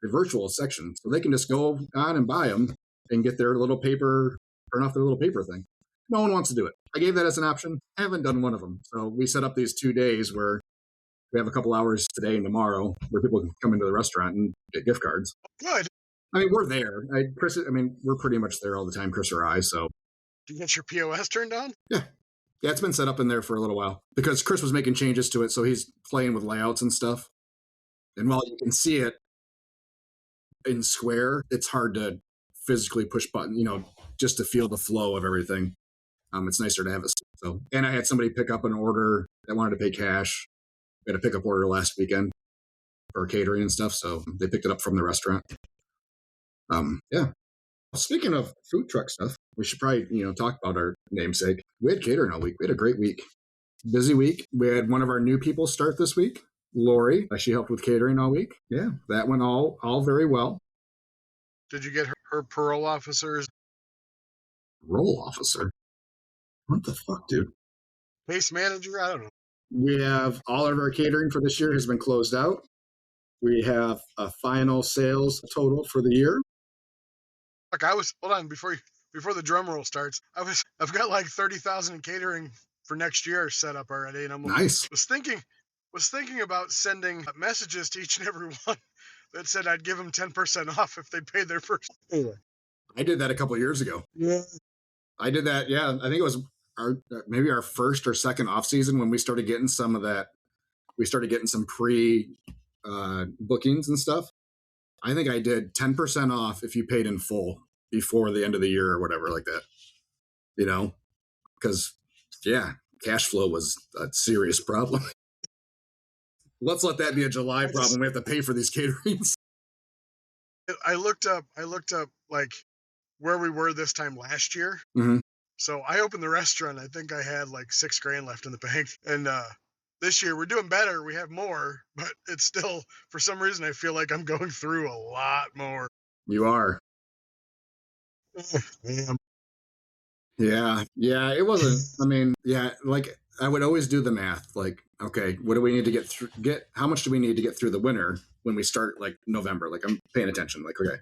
[SPEAKER 2] the virtual section, so they can just go on and buy them and get their little paper, turn off their little paper thing. No one wants to do it. I gave that as an option. I haven't done one of them. So we set up these 2 days where we have a couple hours today and tomorrow where people can come into the restaurant and get gift cards.
[SPEAKER 1] Good.
[SPEAKER 2] I mean, we're there. We're pretty much there all the time, Chris or I. So,
[SPEAKER 1] do you get your POS turned on?
[SPEAKER 2] Yeah, it's been set up in there for a little while because Chris was making changes to it, so he's playing with layouts and stuff. And while you can see it in Square, it's hard to physically push button, just to feel the flow of everything. It's nicer to have it. So, and I had somebody pick up an order that wanted to pay cash. We had a pickup order last weekend for catering and stuff, so they picked it up from the restaurant. Yeah. Speaking of food truck stuff, we should probably, talk about our namesake. We had catering all week. We had a great week. Busy week. We had one of our new people start this week, Lori. She helped with catering all week. Yeah, that went all very well.
[SPEAKER 1] Did you get her parole officers?
[SPEAKER 2] Parole officer? What the fuck, dude?
[SPEAKER 1] Case manager? I don't know.
[SPEAKER 2] We have all of our catering for this year has been closed out. We have a final sales total for the year.
[SPEAKER 1] Look, hold on before the drum roll starts. I've got like 30,000 in catering for next year set up already, and I'm
[SPEAKER 2] nice.
[SPEAKER 1] Was thinking about sending messages to each and every one that said I'd give them 10% off if they paid their first.
[SPEAKER 2] I did that a couple of years ago.
[SPEAKER 1] Yeah,
[SPEAKER 2] I did that. Yeah, I think it was maybe our first or second off season when we started getting some of that. We started getting some pre bookings and stuff. I think I did 10% off if you paid in full before the end of the year or whatever like that. You know, because yeah, cash flow was a serious problem. Let's let that be a July problem. We have to pay for these caterings.
[SPEAKER 1] I looked up like where we were this time last year.
[SPEAKER 2] Mm-hmm.
[SPEAKER 1] So I opened the restaurant. I think I had like $6,000 left in the bank. And this year we're doing better. We have more, but it's still, for some reason, I feel like I'm going through a lot more.
[SPEAKER 2] You are.
[SPEAKER 1] Man.
[SPEAKER 2] Yeah. Yeah. It wasn't, I mean, yeah, like I would always do the math. Like, okay, what do we need to get through? How much do we need to get through the winter when we start like November? Like I'm paying attention. Like, okay,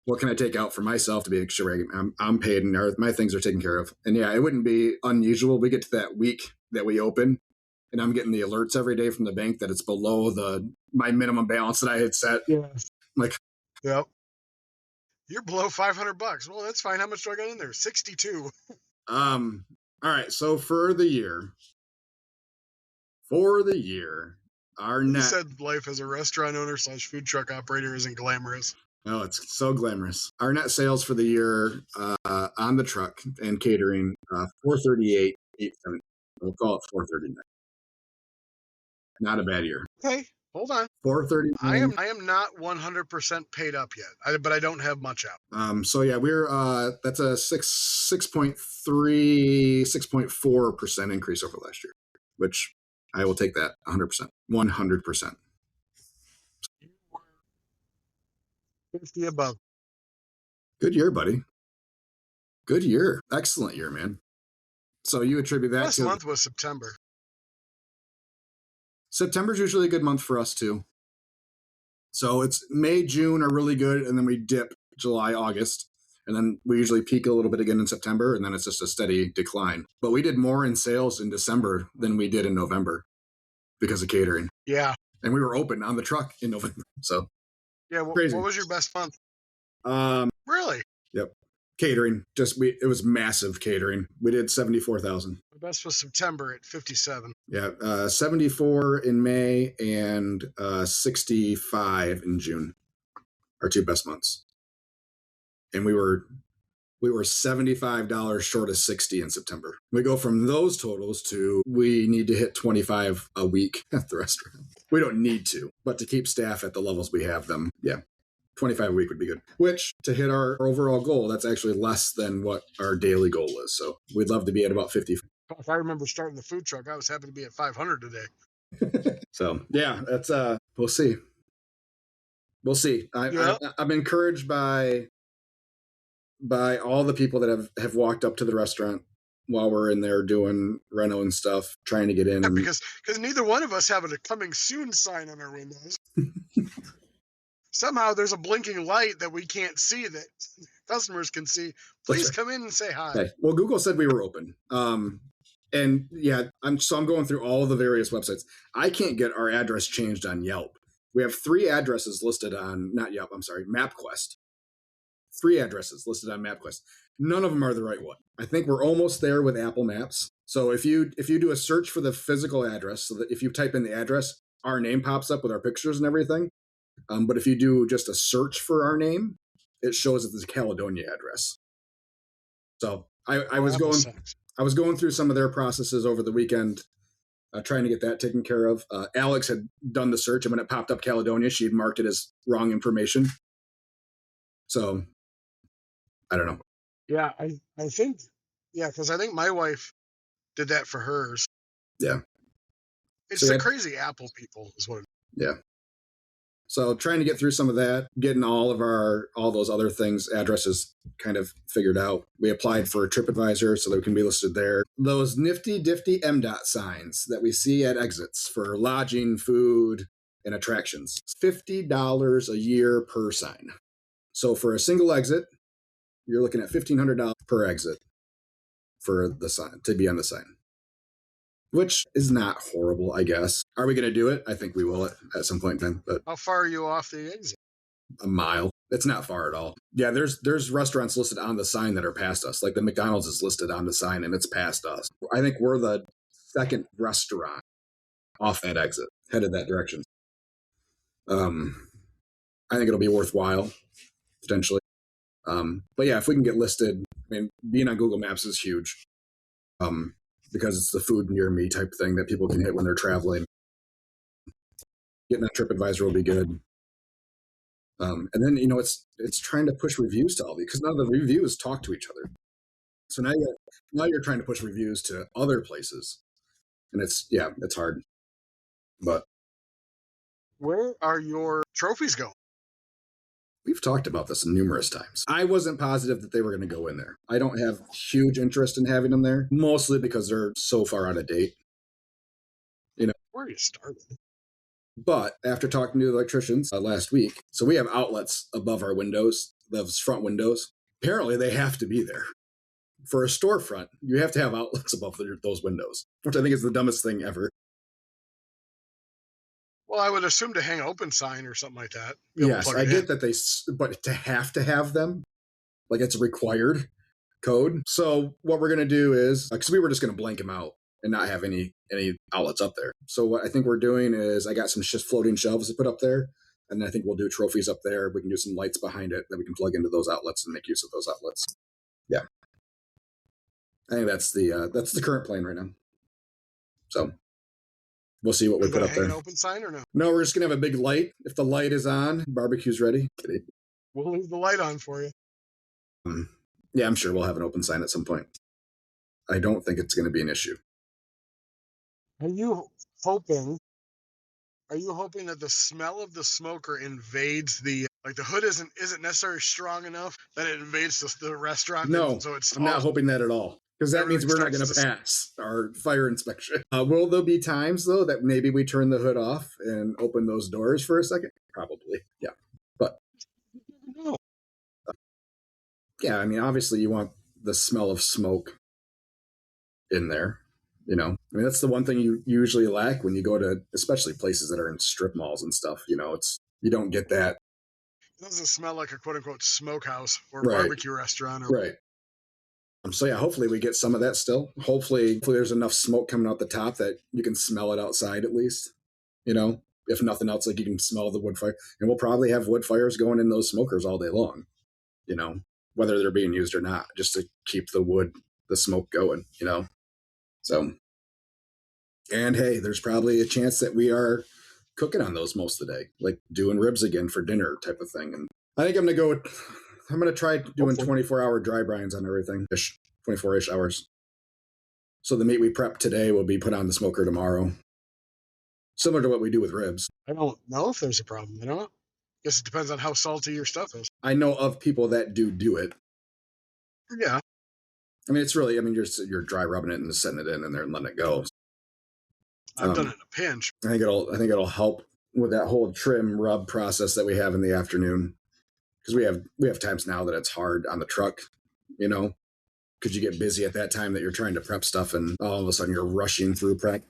[SPEAKER 2] what can I take out for myself to be sure I'm paid and my things are taken care of? And yeah, it wouldn't be unusual. We get to that week that we open and I'm getting the alerts every day from the bank that it's below my minimum balance that I had set.
[SPEAKER 1] Yeah.
[SPEAKER 2] Like,
[SPEAKER 1] yep. You're below $500. Well, that's fine. How much do I got in there? 62.
[SPEAKER 2] All right. So for the year, our
[SPEAKER 1] You
[SPEAKER 2] net.
[SPEAKER 1] said life as a restaurant owner / food truck operator isn't glamorous.
[SPEAKER 2] Oh, it's so glamorous. Our net sales for the year on the truck and catering, 438,870. We'll call it 439. Not a bad year.
[SPEAKER 1] Okay, hold on.
[SPEAKER 2] 439.
[SPEAKER 1] I am not 100% paid up yet, but I don't have much out.
[SPEAKER 2] So yeah, we're that's a 6.4% increase over last year, which I will take that 100%. 100%.
[SPEAKER 1] 50 above.
[SPEAKER 2] Good year, buddy. Good year. Excellent year, man. So you attribute that
[SPEAKER 1] Last month was September.
[SPEAKER 2] September's usually a good month for us too. So it's May, June are really good, and then we dip July, August, and then we usually peak a little bit again in September, and then it's just a steady decline. But we did more in sales in December than we did in November because of catering.
[SPEAKER 1] Yeah.
[SPEAKER 2] And we were open on the truck in November. So
[SPEAKER 1] yeah, what was your best month? Really?
[SPEAKER 2] Yep. Catering. It was massive catering. We did 74,000.
[SPEAKER 1] My best was September at 57.
[SPEAKER 2] Yeah, 74 in May and 65 in June. Our two best months. And we were $75 short of 60 in September. We go from those totals to we need to hit 25 a week at the restaurant. We don't need to, but to keep staff at the levels we have them, yeah. 25 a week would be good, which to hit our overall goal, that's actually less than what our daily goal is. So we'd love to be at about 50.
[SPEAKER 1] If I remember starting the food truck, I was happy to be at 500 today.
[SPEAKER 2] So yeah, that's we'll see. I'm encouraged by all the people that have walked up to the restaurant while we're in there doing reno and stuff, trying to get in.
[SPEAKER 1] Yeah, because neither one of us have a coming soon sign on our windows. Somehow there's a blinking light that we can't see that customers can see. Please come in and say hi.
[SPEAKER 2] Okay. Well, Google said we were open. And yeah, I'm going through all the various websites. I can't get our address changed on Yelp. We have 3 addresses listed on, not Yelp, I'm sorry, MapQuest. 3 addresses listed on MapQuest. None of them are the right one. I think we're almost there with Apple Maps. So if you do a search for the physical address, so that if you type in the address, our name pops up with our pictures and everything. But if you do just a search for our name, it shows that there's a Caledonia address. So I was going through some of their processes over the weekend, trying to get that taken care of. Alex had done the search, and when it popped up Caledonia, she had marked it as wrong information. So I don't know.
[SPEAKER 1] Yeah, I think, because I think my wife did that for hers.
[SPEAKER 2] Yeah.
[SPEAKER 1] It's the crazy Apple people is what it is.
[SPEAKER 2] Yeah. So trying to get through some of that, getting all those other things, addresses kind of figured out. We applied for a TripAdvisor so that we can be listed there. Those nifty MDOT signs that we see at exits for lodging, food, and attractions. $50 a year per sign. So for a single exit, you're looking at $1,500 per exit for the sign, to be on the sign. Which is not horrible, I guess. Are we going to do it? I think we will at some point in time. But
[SPEAKER 1] how far are you off the exit?
[SPEAKER 2] A mile. It's not far at all. Yeah, there's restaurants listed on the sign that are past us. Like the McDonald's is listed on the sign and it's past us. I think we're the second restaurant off that exit, headed that direction. I think it'll be worthwhile potentially. But yeah, if we can get listed, I mean, being on Google Maps is huge. Because it's the food near me type thing that people can hit when they're traveling. Getting on TripAdvisor will be good. And then it's trying to push reviews to all these because now the reviews talk to each other. So now you're trying to push reviews to other places, and it's hard. But
[SPEAKER 1] Where are your trophies going?
[SPEAKER 2] we've talked about this numerous times. I wasn't positive that they were going to go in there. I don't have huge interest in having them there, mostly because they're so far out of date.
[SPEAKER 1] Where are you started?
[SPEAKER 2] But after talking to the electricians last week, so we have outlets above our windows, those front windows. Apparently, they have to be there. For a storefront, you have to have outlets above those windows, which I think is the dumbest thing ever.
[SPEAKER 1] Well, I would assume to hang an open sign or something like that.
[SPEAKER 2] Yes, I get that but to have them, like it's required code. So what we're going to do is, because we were just going to blank them out and not have any outlets up there. So what I think we're doing is I got some just floating shelves to put up there. And I think we'll do trophies up there. We can do some lights behind it that we can plug into those outlets and make use of those outlets. Yeah. I think that's the current plan right now. So we'll see what we put up there.
[SPEAKER 1] An open sign or no?
[SPEAKER 2] No, we're just going to have a big light. If the light is on, barbecue's ready.
[SPEAKER 1] We'll leave the light on for you.
[SPEAKER 2] Yeah, I'm sure we'll have an open sign at some point. I don't think it's going to be an issue.
[SPEAKER 1] Are you hoping that the smell of the smoker invades the hood isn't necessarily strong enough that it invades the restaurant?
[SPEAKER 2] No,
[SPEAKER 1] so
[SPEAKER 2] I'm not hoping that at all, because that means we're not going to pass our fire inspection. Will there be times though that maybe we turn the hood off and open those doors for a second? Probably, yeah. But yeah, I mean, obviously you want the smell of smoke in there. I mean, that's the one thing you usually lack when you go to, especially places that are in strip malls and stuff. You don't get that.
[SPEAKER 1] It doesn't smell like a quote unquote smokehouse or
[SPEAKER 2] Right.
[SPEAKER 1] barbecue restaurant.
[SPEAKER 2] Right. So yeah, hopefully we get some of that still. Hopefully there's enough smoke coming out the top that you can smell it outside at least. If nothing else, like you can smell the wood fire. And we'll probably have wood fires going in those smokers all day long. Whether they're being used or not, just to keep the smoke going. So, and hey, there's probably a chance that we are cooking on those most of the day, like doing ribs again for dinner type of thing. And I think I'm going to try doing 24-hour dry brines on everything, 24-ish hours. So the meat we prep today will be put on the smoker tomorrow. Similar to what we do with ribs.
[SPEAKER 1] I don't know if there's a problem. I don't know. Guess it depends on how salty your stuff is.
[SPEAKER 2] I know of people that do it.
[SPEAKER 1] Yeah.
[SPEAKER 2] I mean, it's really, you're dry rubbing it and just setting it in and there and letting it go.
[SPEAKER 1] I've done it in a pinch.
[SPEAKER 2] I think it'll help with that whole trim rub process that we have in the afternoon, because we have times now that it's hard on the truck, because you get busy at that time that you're trying to prep stuff and all of a sudden you're rushing through prep.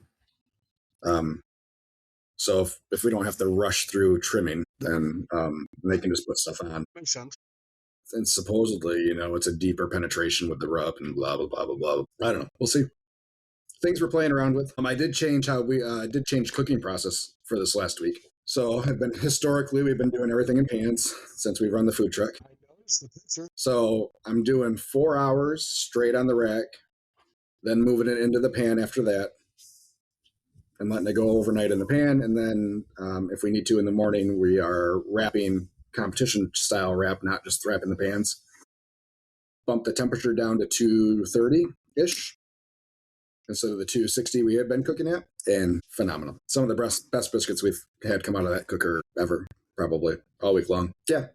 [SPEAKER 2] So if we don't have to rush through trimming, then they can just put stuff on.
[SPEAKER 1] Makes sense.
[SPEAKER 2] And supposedly, it's a deeper penetration with the rub and blah, blah, blah, blah, blah. I don't know. We'll see. Things we're playing around with. I did change cooking process for this last week. So historically, we've been doing everything in pans since we run the food truck.
[SPEAKER 1] I noticed the picture.
[SPEAKER 2] So I'm doing 4 hours straight on the rack, then moving it into the pan after that, and letting it go overnight in the pan. And then if we need to in the morning, we are wrapping competition style wrap, not just wrapping the pans. Bump the temperature down to 230-ish instead of the 260 we had been cooking at, and phenomenal. Some of the best biscuits we've had come out of that cooker ever, probably all week long. Yeah,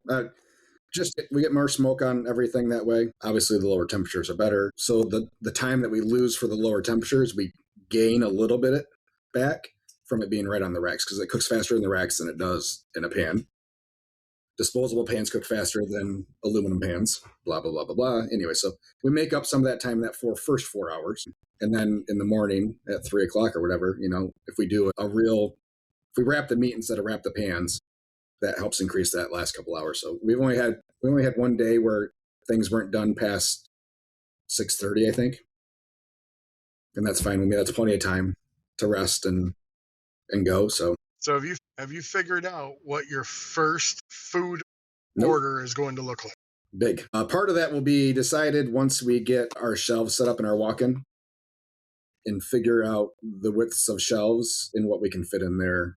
[SPEAKER 2] we get more smoke on everything that way. Obviously, the lower temperatures are better. So the time that we lose for the lower temperatures, we gain a little bit back from it being right on the racks, because it cooks faster in the racks than it does in a pan. Disposable pans cook faster than aluminum pans, blah, blah, blah, blah, blah. Anyway, so we make up some of that time in that first 4 hours. And then in the morning at 3 o'clock or whatever, if we do if we wrap the meat instead of wrap the pans, that helps increase that last couple hours. So we only had one day where things weren't done past 6:30, I think. And that's fine with me. That's plenty of time to rest and go. So
[SPEAKER 1] So have you figured out what your first food
[SPEAKER 2] Nope.
[SPEAKER 1] order is going to look like?
[SPEAKER 2] Big. Part of that will be decided once we get our shelves set up in our walk-in and figure out the widths of shelves and what we can fit in there.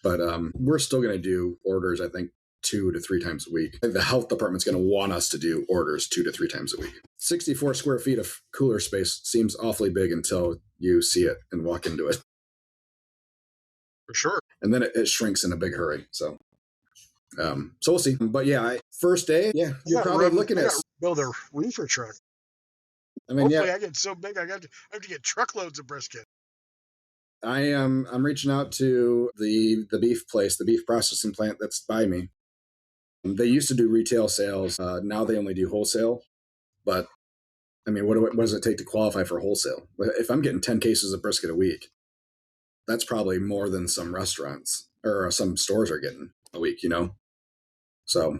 [SPEAKER 2] But we're still going to do orders, I think, 2 to 3 times a week. The health department's going to want us to do orders 2 to 3 times a week. 64 square feet of cooler space seems awfully big until you see it and walk into it.
[SPEAKER 1] For sure.
[SPEAKER 2] And then it shrinks in a big hurry. So we'll see. But yeah, first day, yeah, you're probably looking at
[SPEAKER 1] build a reefer truck.
[SPEAKER 2] I mean,
[SPEAKER 1] hopefully I get so big I have to get truckloads of brisket.
[SPEAKER 2] I'm reaching out to the beef place, the beef processing plant that's by me. They used to do retail sales. Now they only do wholesale. But I mean, what does it take to qualify for wholesale? If I'm getting 10 cases of brisket a week, that's probably more than some restaurants or some stores are getting a week, you know? So,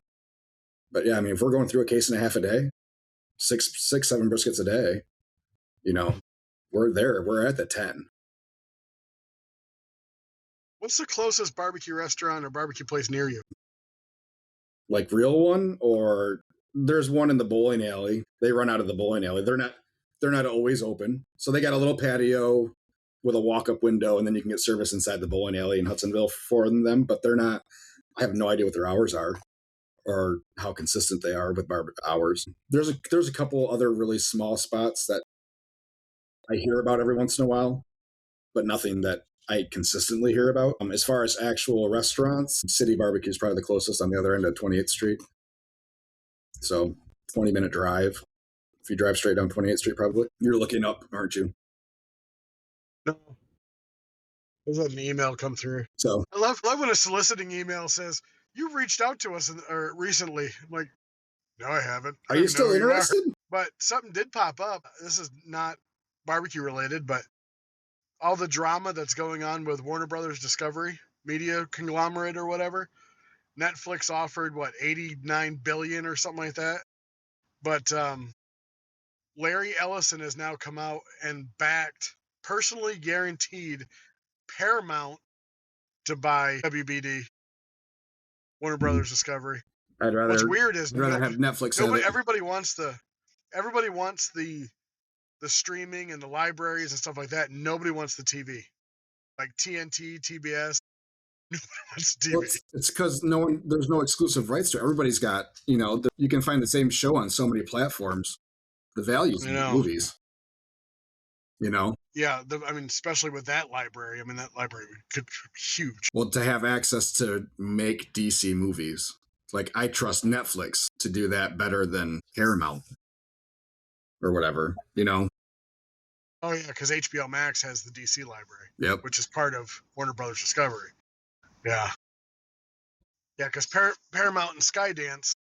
[SPEAKER 2] but yeah, I mean, if we're going through a case and a half a day, 7 briskets a day, you know, we're there. We're at the 10.
[SPEAKER 1] What's the closest barbecue restaurant or barbecue place near you?
[SPEAKER 2] Like real one, or there's one in the bowling alley. They run out of the bowling alley. They're not always open. So they got a little patio with a walk-up window, and then you can get service inside the bowling alley in Hudsonville for them, but they're not, I have no idea what their hours are or how consistent they are with hours. There's a couple other really small spots that I hear about every once in a while, but nothing that I consistently hear about. As far as actual restaurants, City Barbecue is probably the closest on the other end of 28th Street. So 20-minute drive. If you drive straight down 28th Street, probably. You're looking up, aren't you?
[SPEAKER 1] No. There's an email come through.
[SPEAKER 2] So
[SPEAKER 1] I love when a soliciting email says, "You've reached out to us recently." I'm like, no, I haven't.
[SPEAKER 2] Are you still interested?
[SPEAKER 1] But something did pop up. This is not barbecue related, but all the drama that's going on with Warner Brothers Discovery media conglomerate or whatever. Netflix offered what, 89 billion or something like that. But Larry Ellison has now come out and backed, personally guaranteed Paramount to buy WBD, Warner Brothers Discovery.
[SPEAKER 2] I'd rather.
[SPEAKER 1] What's weird is
[SPEAKER 2] I'd rather have Netflix.
[SPEAKER 1] Everybody wants the streaming and the libraries and stuff like that. Nobody wants the TV, like TNT, TBS. Nobody wants TV.
[SPEAKER 2] Well, it's because there's no exclusive rights to it. Everybody's got, you can find the same show on so many platforms. The values in the movies,
[SPEAKER 1] Yeah, I mean, especially with that library. I mean, that library could be huge.
[SPEAKER 2] Well, to have access to make DC movies, like I trust Netflix to do that better than Paramount or whatever,
[SPEAKER 1] Oh yeah, because HBO Max has the DC library.
[SPEAKER 2] Yep.
[SPEAKER 1] Which is part of Warner Brothers Discovery. Yeah. Yeah, because Paramount and Skydance.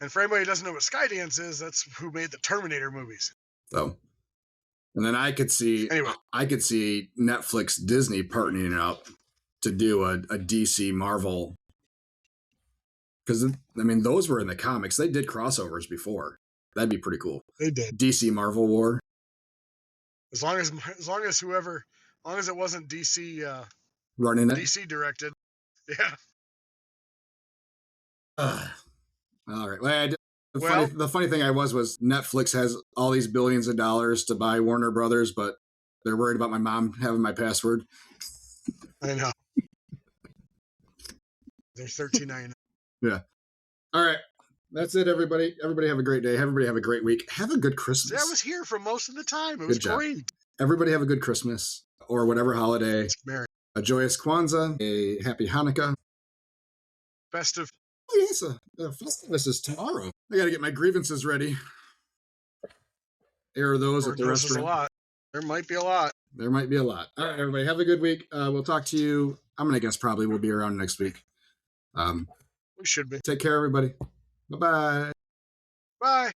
[SPEAKER 1] And for anybody who doesn't know what Skydance is, that's who made the Terminator movies.
[SPEAKER 2] So, and then I could see Netflix, Disney partnering up to do a DC Marvel. Because, I mean, those were in the comics. They did crossovers before. That'd be pretty cool.
[SPEAKER 1] They did.
[SPEAKER 2] DC Marvel War.
[SPEAKER 1] As long as it wasn't DC
[SPEAKER 2] running it.
[SPEAKER 1] DC directed. Yeah.
[SPEAKER 2] All right. Well, the funny thing was Netflix has all these billions of dollars to buy Warner Brothers, but they're worried about my mom having my password.
[SPEAKER 1] I know. They're $13.99.
[SPEAKER 2] Yeah. All right. That's it, everybody. Everybody have a great day. Everybody have a great week. Have a good Christmas.
[SPEAKER 1] See, I was here for most of the time. It was great.
[SPEAKER 2] Everybody have a good Christmas or whatever holiday.
[SPEAKER 1] Merry.
[SPEAKER 2] A joyous Kwanzaa, a happy Hanukkah.
[SPEAKER 1] Festive.
[SPEAKER 2] Oh, yes, Festivus is tomorrow. I got to get my grievances ready. Air those at the restaurant.
[SPEAKER 1] A lot. There might be a lot.
[SPEAKER 2] There might be a lot. All right, everybody. Have a good week. We'll talk to you. I'm going to guess probably we'll be around next week.
[SPEAKER 1] We should be.
[SPEAKER 2] Take care, everybody. Bye-bye.
[SPEAKER 1] Bye.